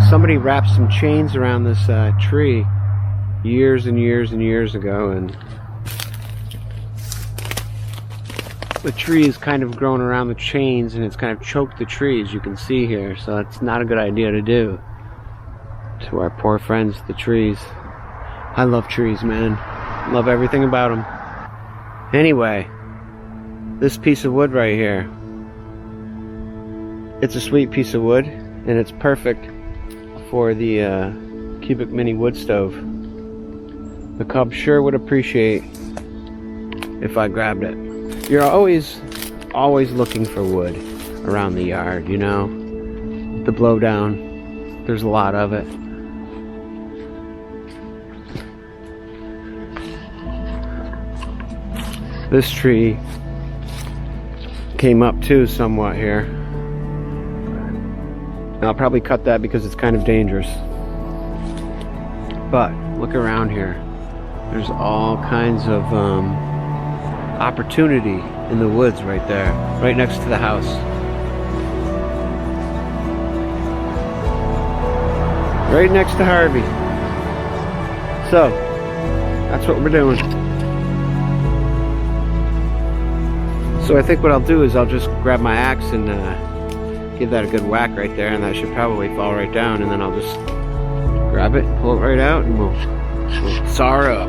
Somebody wrapped some chains around this tree years and years and years ago, and the tree is kind of grown around the chains and it's kind of choked the tree, as you can see here. So it's not a good idea to do to our poor friends, the trees. I love trees, man. Love everything about them. Anyway, this piece of wood right here, it's a sweet piece of wood, and it's perfect for the cubic mini wood stove. The cub sure would appreciate if I grabbed it. You're always looking for wood around the yard, you know? The blowdown, there's a lot of it. This tree came up too somewhat here. And I'll probably cut that because it's kind of dangerous. But look around here. There's all kinds of opportunity in the woods right there, right next to the house. Right next to Harvey. So, that's what we're doing. So I think what I'll do is I'll just grab my axe and give that a good whack right there, and that should probably fall right down, and then I'll just grab it, pull it right out, and we'll saw her up.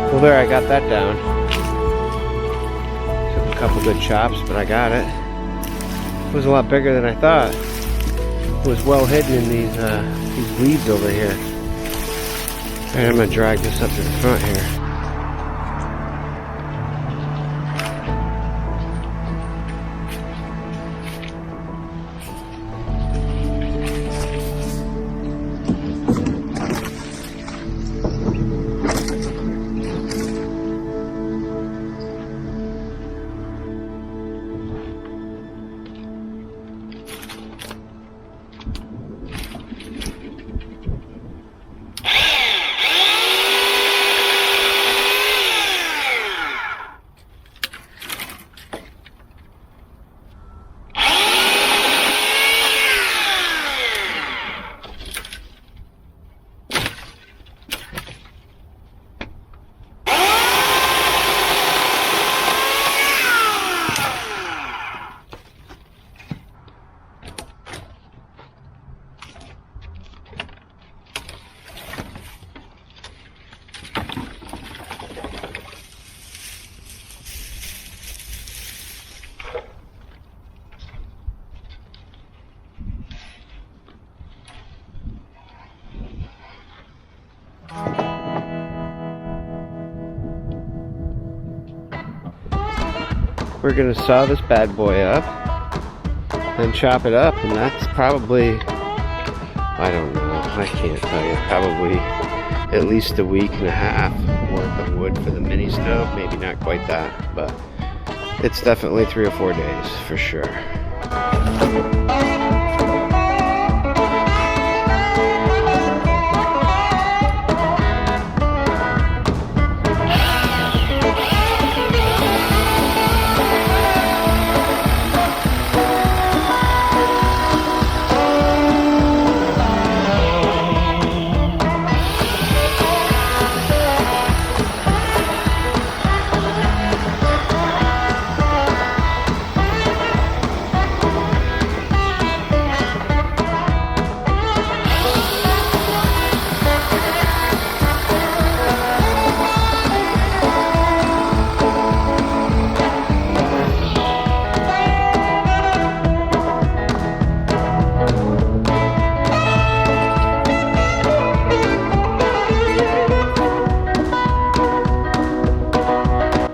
Well, there, I got that down. Took a couple good chops, but I got it. It was a lot bigger than I thought. It was well hidden in these weeds over here. Alright, I'm gonna drag this up to the front here. We're gonna saw this bad boy up and chop it up, and that's probably, I don't know, I can't tell you, probably at least a week and a half worth of wood for the mini stove. Maybe not quite that, but it's definitely 3 or 4 days for sure.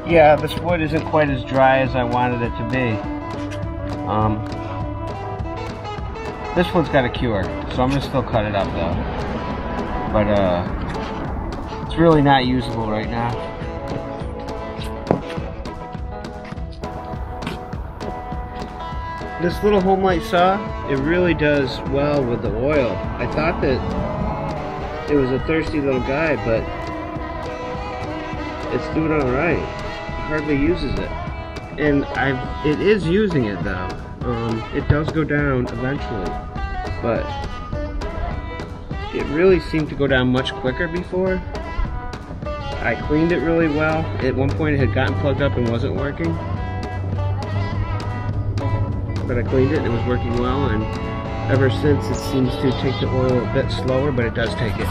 Yeah, this wood isn't quite as dry as I wanted it to be. This one's got a cure, so I'm gonna still cut it up though. But it's really not usable right now. This little home light saw, it really does well with the oil. I thought that it was a thirsty little guy, but it's doing all right. It hardly uses it, and it is using it though. It does go down eventually, but it really seemed to go down much quicker before. I cleaned it really well. At one point it had gotten plugged up and wasn't working, but I cleaned it and it was working well, and ever since it seems to take the oil a bit slower, but it does take it.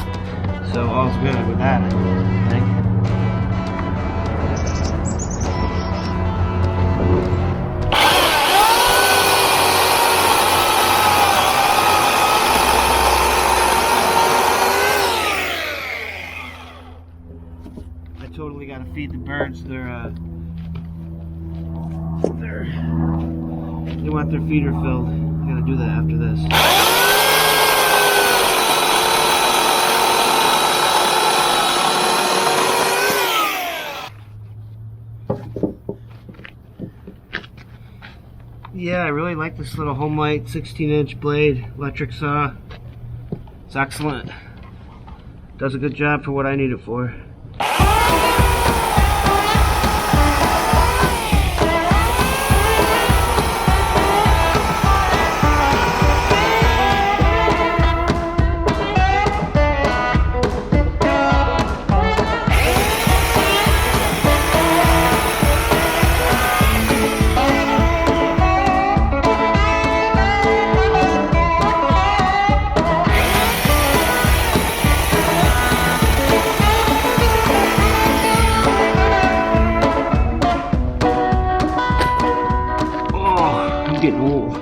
So all's good with that, I think. Totally got to feed the birds. They want their feeder filled. I got to do that after this. Yeah, I really like this little home light 16-inch blade electric saw. It's excellent. Does a good job for what I need it for. Getting old.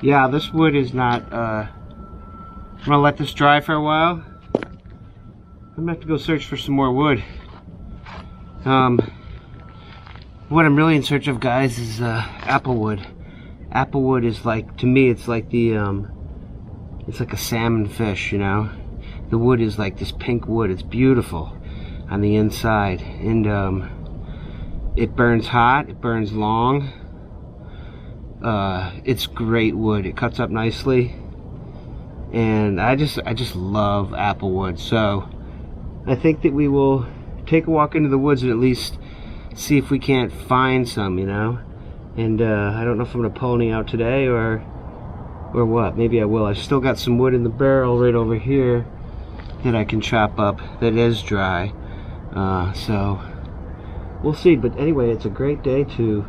Yeah, this wood is not, I'm gonna let this dry for a while. I'm gonna have to go search for some more wood. What I'm really in search of, guys, is Applewood. Applewood is like, to me, it's like the, it's like a salmon fish, you know? The wood is like this pink wood. It's beautiful on the inside, and it burns hot, it burns long. It's great wood. It cuts up nicely, and I just love Applewood. So I think that we will take a walk into the woods and at least see if we can't find some, you know. And I don't know if I'm gonna pull any out today or what. Maybe I will. I've still got some wood in the barrel right over here that I can chop up that is dry. So we'll see. But anyway, it's a great day to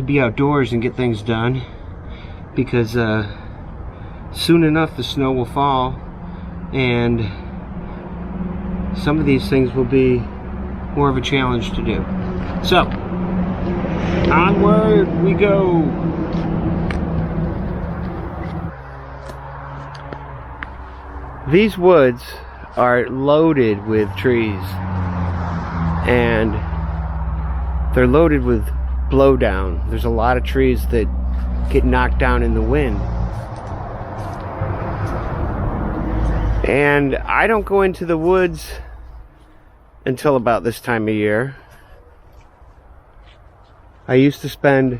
be outdoors and get things done, because soon enough the snow will fall and some of these things will be more of a challenge to do. So onward we go. These woods are loaded with trees, and they're loaded with blowdown. There's a lot of trees that get knocked down in the wind. And I don't go into the woods until about this time of year. I used to spend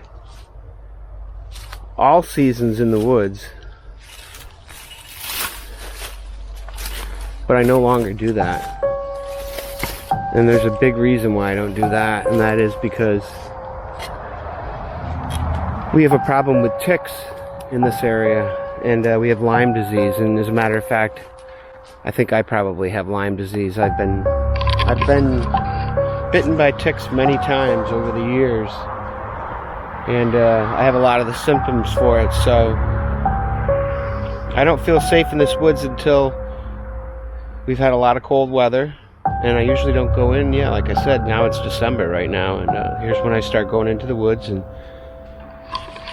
all seasons in the woods, but I no longer do that. And there's a big reason why I don't do that, and that is because we have a problem with ticks in this area, and we have Lyme disease. And as a matter of fact, I think I probably have Lyme disease. I've been bitten by ticks many times over the years, and I have a lot of the symptoms for it. So I don't feel safe in this woods until we've had a lot of cold weather. And I usually don't go in. Yeah, like I said, now it's December right now, and here's when I start going into the woods. And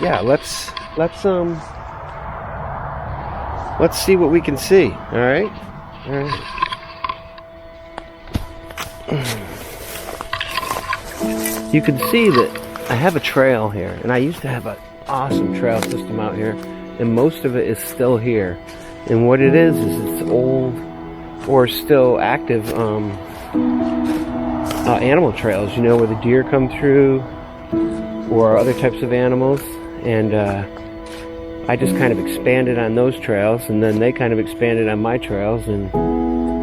yeah, let's see what we can see. All right. You can see that I have a trail here, and I used to have an awesome trail system out here, and most of it is still here. And what it is it's old or still active animal trails, you know, where the deer come through or other types of animals. And I just kind of expanded on those trails, and then they kind of expanded on my trails, and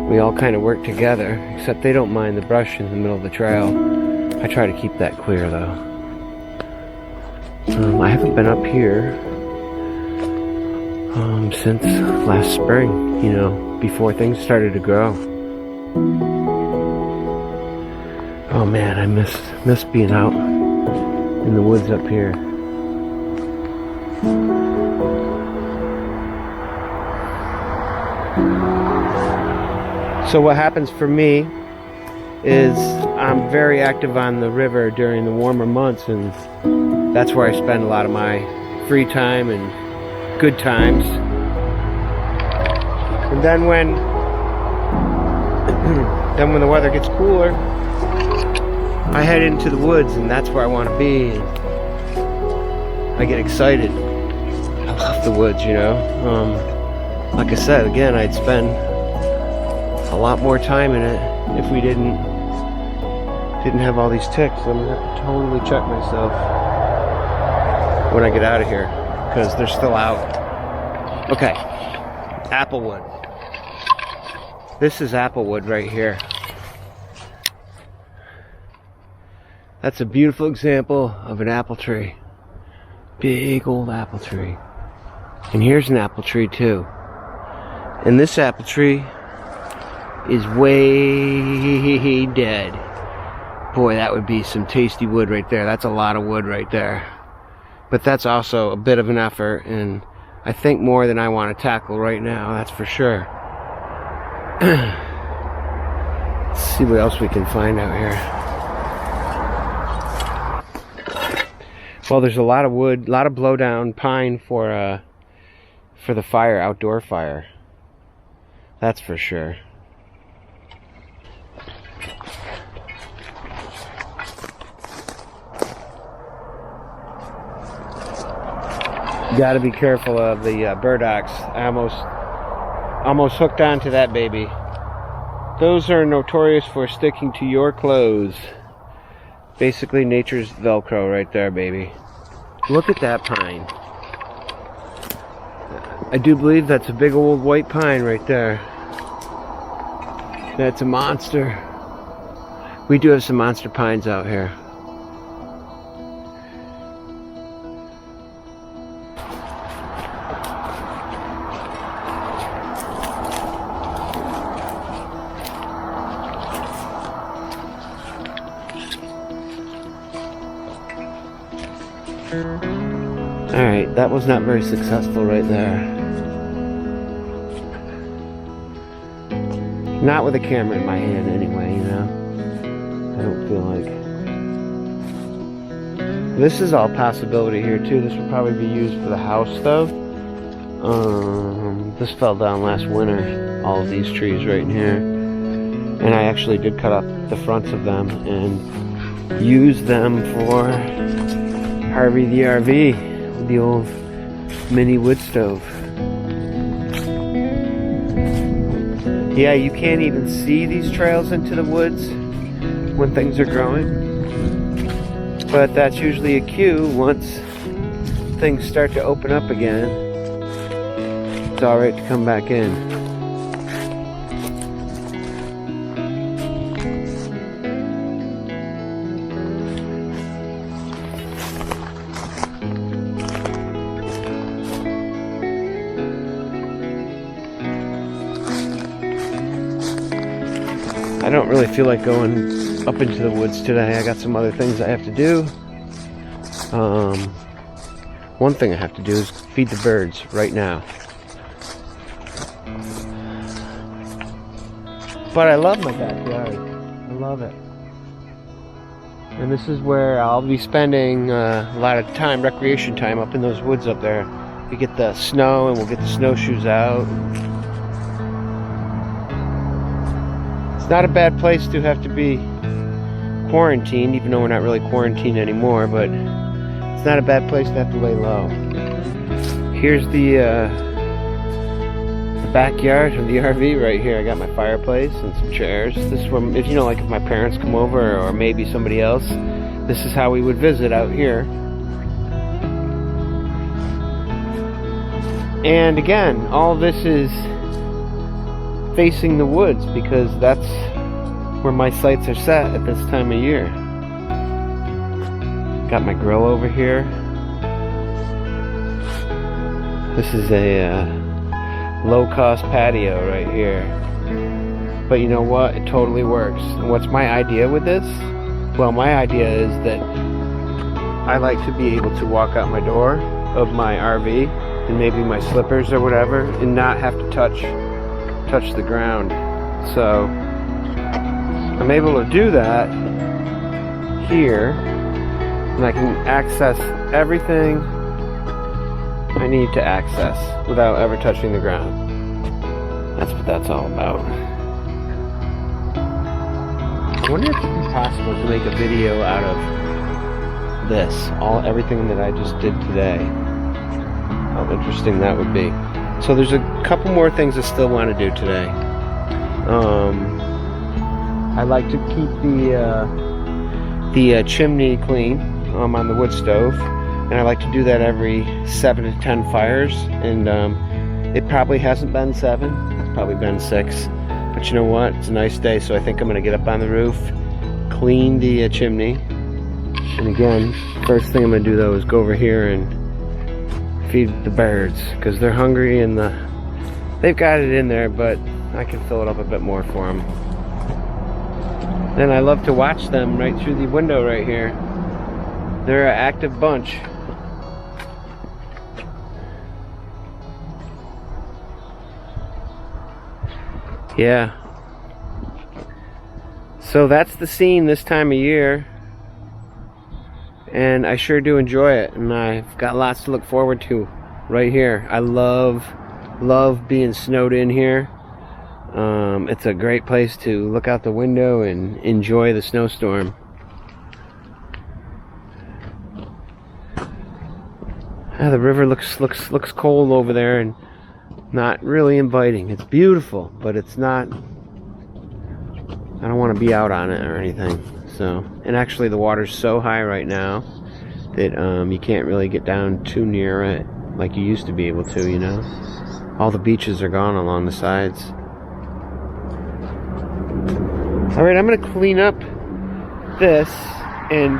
we all kind of work together, except they don't mind the brush in the middle of the trail. I try to keep that clear though. I haven't been up here since last spring, you know, before things started to grow. Oh man, I miss being out in the woods up here. So what happens for me is I'm very active on the river during the warmer months, and that's where I spend a lot of my free time and good times. And then when the weather gets cooler, I head into the woods, and that's where I want to be. And I get excited. I love the woods, you know. Like I said, again, I'd spend a lot more time in it if we didn't have all these ticks. I'm gonna have to totally check myself when I get out of here, because they're still out. Okay, Applewood. This is Applewood right here. That's a beautiful example of an apple tree. Big old apple tree. And here's an apple tree too. And this apple tree is way dead. Boy, that would be some tasty wood right there. That's a lot of wood right there. But that's also a bit of an effort, and I think more than I want to tackle right now, that's for sure. Let's see what else we can find out here. Well, there's a lot of wood, a lot of blowdown pine for the fire, outdoor fire. That's for sure. Got to be careful of the burdocks. I almost hooked onto that baby. Those are notorious for sticking to your clothes. Basically nature's Velcro right there, baby. Look at that pine. I do believe that's a big old white pine right there. That's a monster. We do have some monster pines out here. Alright, that was not very successful right there. Not with a camera in my hand anyway, you know. I don't feel like. This is all possibility here too. This would probably be used for the house though. This fell down last winter, all of these trees right in here. And I actually did cut off the fronts of them and use them for Harvey the RV with the old mini wood stove. Yeah, you can't even see these trails into the woods when things are growing, but that's usually a cue. Once things start to open up again, it's alright to come back in. I don't really feel like going up into the woods today. I got some other things I have to do. One thing I have to do is feed the birds right now. But I love my backyard. I love it. And this is where I'll be spending a lot of time, recreation time, up in those woods up there. We get the snow and we'll get the snowshoes out. Not a bad place to have to be quarantined, even though we're not really quarantined anymore, but It's not a bad place to have to lay low. Here's the backyard of the RV right here. I got my fireplace and some chairs. This is where, if you know, like if my parents come over or maybe somebody else, this is how we would visit out here. And again, all this is facing the woods because that's where my sights are set at this time of year. Got my grill over here. This is a low-cost patio right here. But you know what? It totally works. And what's my idea with this? Well, my idea is that I like to be able to walk out my door of my RV and maybe my slippers or whatever and not have to touch the ground. So I'm able to do that here, and I can access everything I need to access without ever touching the ground. That's what that's all about. I wonder if it would be possible to make a video out of this, everything that I just did today. How interesting that would be. So there's a couple more things I still want to do today. I like to keep the chimney clean on the wood stove, and I like to do that every 7 to 10 fires. And it probably hasn't been 7; it's probably been 6. But you know what? It's a nice day, so I think I'm gonna get up on the roof, clean the chimney. And again, first thing I'm gonna do though is go over here and feed the birds because they're hungry and they've got it in there, but I can fill it up a bit more for them. And I love to watch them right through the window right here. They're an active bunch. Yeah. So that's the scene this time of year. And I sure do enjoy it, and I've got lots to look forward to right here. I love being snowed in here. It's a great place to look out the window and enjoy the snowstorm. The river looks cold over there and not really inviting. It's beautiful, but it's not. I don't want to be out on it or anything. So, and actually the water's so high right now that you can't really get down too near it like you used to be able to, you know. All the beaches are gone along the sides. Alright, I'm going to clean up this and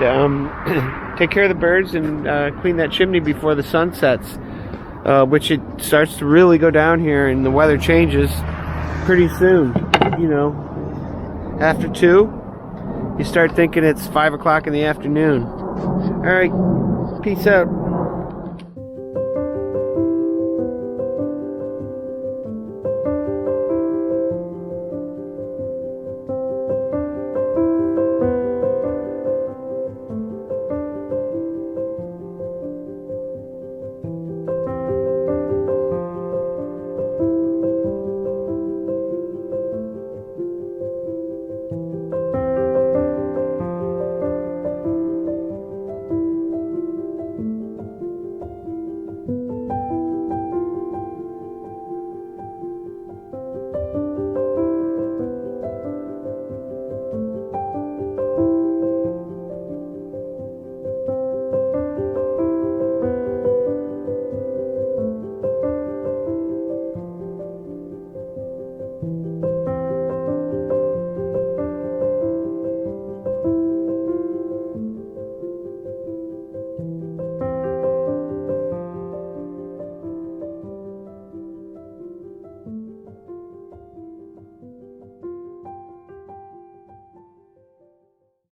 take care of the birds and clean that chimney before the sun sets, which it starts to really go down here and the weather changes pretty soon, you know. After 2, you start thinking it's 5 o'clock in the afternoon. Alright, peace out.